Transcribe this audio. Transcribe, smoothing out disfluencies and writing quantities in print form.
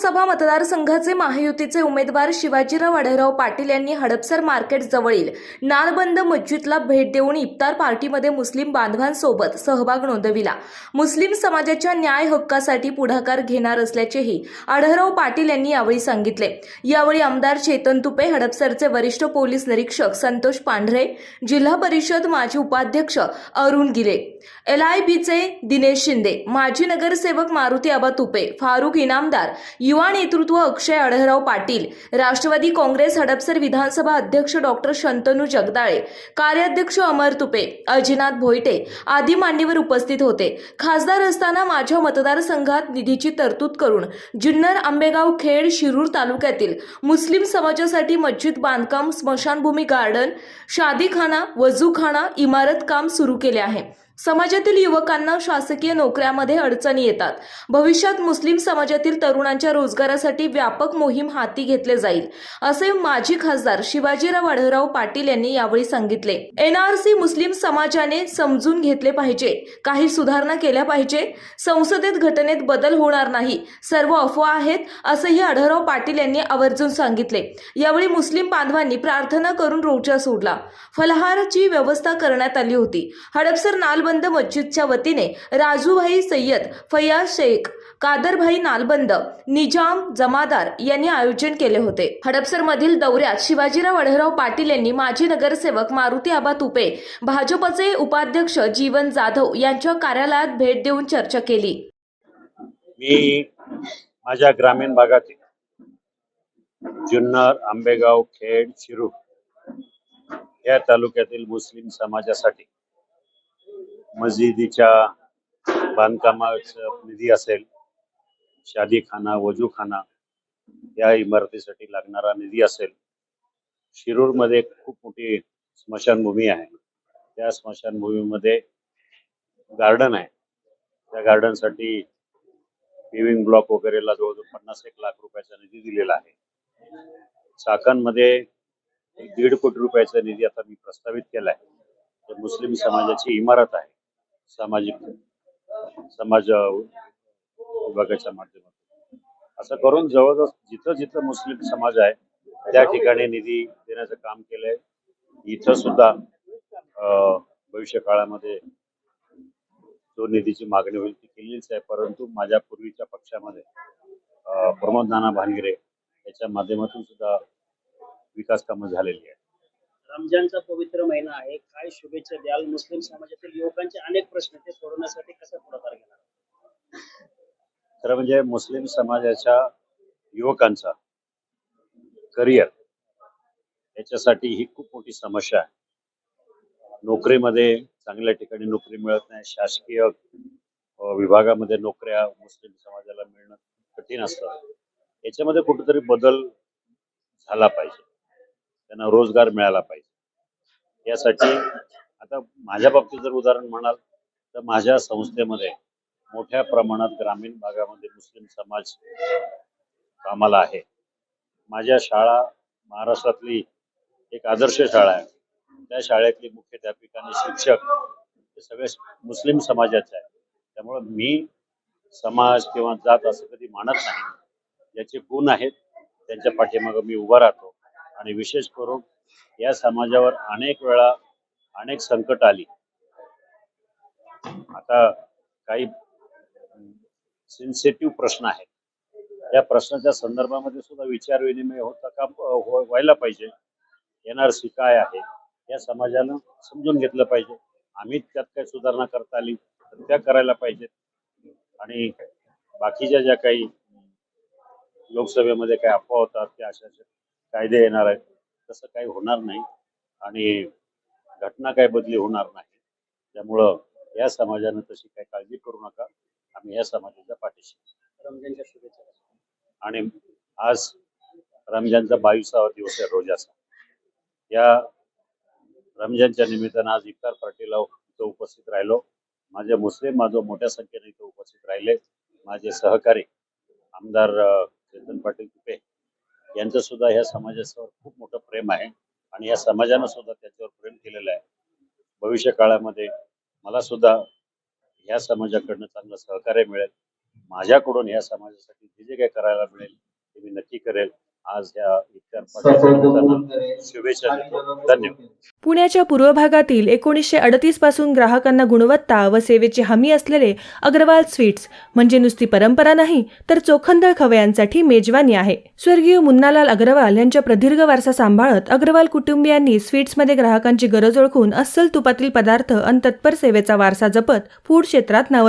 लोकसभा मतदारसंघाचे महायुतीचे उमेदवार शिवाजीराव आढळराव पाटील यांनी हडपसर मार्केट जवळील नालबंद मस्जिदला भेट देऊन इफ्तार पार्टीमध्ये मुस्लिम बांधवांसोबत सहभाग नोंदविला। मुस्लिम समाजाच्या न्याय हक्कासाठी पुढाकार घेणार असल्याचेही आढळराव पाटील यांनी यावेळी सांगितले। यावेळी आमदार चेतन तुपे, हडपसरचे वरिष्ठ पोलीस निरीक्षक संतोष पांढरे, जिल्हा परिषद माजी उपाध्यक्ष अरुण गिले, LIBचे दिनेश शिंदे, माजी नगरसेवक मारुती आबा तुपे, फारुख इनामदार, युवा नेतृत्व अक्षय आढळराव पाटील, राष्ट्रवादी काँग्रेस हडपसर विधानसभा अध्यक्ष डॉक्टर शंतनू जगदाळे, कार्याध्यक्ष अमर तुपे, अजिनाथ भोईटे आदी मान्यवर उपस्थित होते। खासदार असताना माझ्या मतदारसंघात निधीची तरतूद करून जुन्नर, आंबेगाव, खेड, शिरूर तालुक्यातील मुस्लिम समाजासाठी मस्जिद बांधकाम, स्मशानभूमी, गार्डन, शादीखाना, वजूखाना, इमारत काम सुरू केले आहे। समाजातील युवकांना शासकीय नोकऱ्यामध्ये अडचणी येतात। भविष्यात मुस्लिम समाजातील तरुणांच्या रोजगारासाठी व्यापक मोहीम हाती घेतले जाईल, असे माजी खासदार शिवाजीराव आढळराव पाटील यांनी यावेळी सांगितले। NRC मुस्लिम समाजाने समजून घेतले पाहिजे, काही सुधारणा केल्या पाहिजे। संसदेत घटनेत बदल होणार नाही, सर्व अफवा आहेत, असेही आढळराव पाटील यांनी आवर्जून सांगितले। यावेळी मुस्लिम बांधवांनी प्रार्थना करून रोजा सोडला। फलाहारची व्यवस्था करण्यात आली होती। हडपसर नालबंद मस्जिदच्या वतीने राजूभाई सय्यद, फयाज शेख, कादरभाई नालबंद, निजाम जमादार यांनी आयोजन केले होते। हडपसर मधील दौऱ्यात शिवाजीराव आढळराव पाटील यांनी माजी नगरसेवक मारुती आबा तुपे, भाजपचे उपाध्यक्ष जीवन जाधव यांच्या कार्यालयात भेट देऊन चर्चा केली। मी माझ्या ग्रामीण भागातील जुन्नर, आंबेगाव, खेड, शिरूर या तालुक्यातील मुस्लिम समाजासाठी मस्जिदीच्या बांधकामाचा निधी असेल, शादीखाना, वजूखाना या इमारतीसाठी लागणारा निधी असेल, शिरूरमध्ये खूप मोठी स्मशानभूमी आहे, त्या स्मशानभूमीमध्ये गार्डन आहे, त्या गार्डनसाठी पेविंग ब्लॉक वगैरेला जवळजवळ 50-1 लाख रुपयाचा निधी दिलेला आहे। चाकणमध्ये 1.5 कोटी रुपयाचा निधी आता मी प्रस्तावित केला आहे। तर मुस्लिम समाजाची इमारत आहे, समाज विभागाच्या माध्यमातून असं करून जवळजवळ जिथं जिथं मुस्लिम समाज आहे त्या ठिकाणी निधी देण्याचं काम केलंय। इथं सुद्धा भविष्य काळामध्ये जो निधीची मागणी होईल ती केलीच आहे, परंतु माझ्या पूर्वीच्या पक्षामध्ये प्रमोद नाना भानगिरे याच्या माध्यमातून सुद्धा विकास कामं झालेली आहे। रमजानचा पवित्र महिना आहे, काय शुभेच्छा द्याल? मुस्लिम समाजातील युवकांचे अनेक प्रश्न ते सोडवण्यासाठी कसा पुढाकार घेणार? खरं म्हणजे मुस्लिम समाजाच्या युवकांचा करिअर याच्यासाठी ही खूप मोठी समस्या आहे। नोकरीमध्ये चांगल्या ठिकाणी नोकरी मिळत नाही, शासकीय विभागामध्ये नोकऱ्या मुस्लिम समाजाला मिळणं कठीण असतं। याच्यामध्ये कुठेतरी बदल झाला पाहिजे, त्यांना रोजगार मिळाला पाहिजे। यासाठी आता माझ्या बाबतीत जर उदाहरण म्हणाल तर माझ्या संस्थेमध्ये मोठ्या प्रमाणात ग्रामीण भागामध्ये मुस्लिम समाज कामाला आहे। माझ्या शाळा महाराष्ट्रातली एक आदर्श शाळा आहे, त्या शाळेतली मुख्याध्यापिका आणि शिक्षक हे सगळे मुस्लिम समाजाचे आहेत। त्यामुळे मी समाज किंवा जात असं कधी मानत नाही, ज्याचे गुण आहेत त्यांच्या पाठीमागे मी उभा राहतो। आणि विशेष करून या समाजावर अनेक वेळा अनेक संकट आली। आता काही सेन्सिटिव्ह प्रश्न आहेत, या प्रश्नाच्या संदर्भामध्ये सुद्धा विचार विनिमय होता का व्हायला पाहिजे। NRC काय आहे या समाजानं समजून घेतलं पाहिजे। आम्ही त्यात काही सुधारणा करता आली तर त्या करायला पाहिजेत। आणि बाकीच्या ज्या काही लोकसभेमध्ये काही अफवा होतात की अशा कायदे येणार आहेत, तसं काही होणार नाही आणि घटना काही बदली होणार नाही। त्यामुळं या समाजानं तशी काही काळजी करू नका, आम्ही या समाजाच्या पाठीशी। रमजानच्या शुभेच्छा। आणि आज रमजानचा 22वा दिवस आहे रोजाचा। या रमजानच्या निमित्तानं आज इफ्तार पार्टीला इथं उपस्थित राहिलो। माझे मुस्लिम बांधव मोठ्या संख्येने इथं उपस्थित राहिले। माझे सहकारी आमदार चेतन पाटील तुपे यांचं सुद्धा ह्या समाजावर खूप मोठं प्रेम आहे आणि या समाजानं सुद्धा त्याच्यावर प्रेम केलेलं आहे। भविष्य काळामध्ये मला सुद्धा ह्या समाजाकडनं चांगलं सहकार्य मिळेल। माझ्याकडून या समाजासाठी जे जे काही करायला मिळेल ते मी नक्की करेल. आज या इफ्तार पार्टीच्या शुभेच्छा देतो. धन्यवाद. पुण्याच्या पूर्व भागातील 1938 पासून ग्राहकांना गुणवत्ता व सेवेची हमी असलेले अग्रवाल स्वीट्स म्हणजे नुसती परंपरा नाही तर चोखंदळ खवयांसाठी मेजवानी आहे. स्वर्गीय मुन्नालाल अग्रवाल यांच्या प्रदीर्घ वारसा सांभाळत अग्रवाल कुटुंबियांनी स्वीट्समध्ये ग्राहकांची गरज ओळखून अस्सल तुपातील पदार्थ आणि तत्पर सेवेचा वारसा जपत फूड क्षेत्रात नाव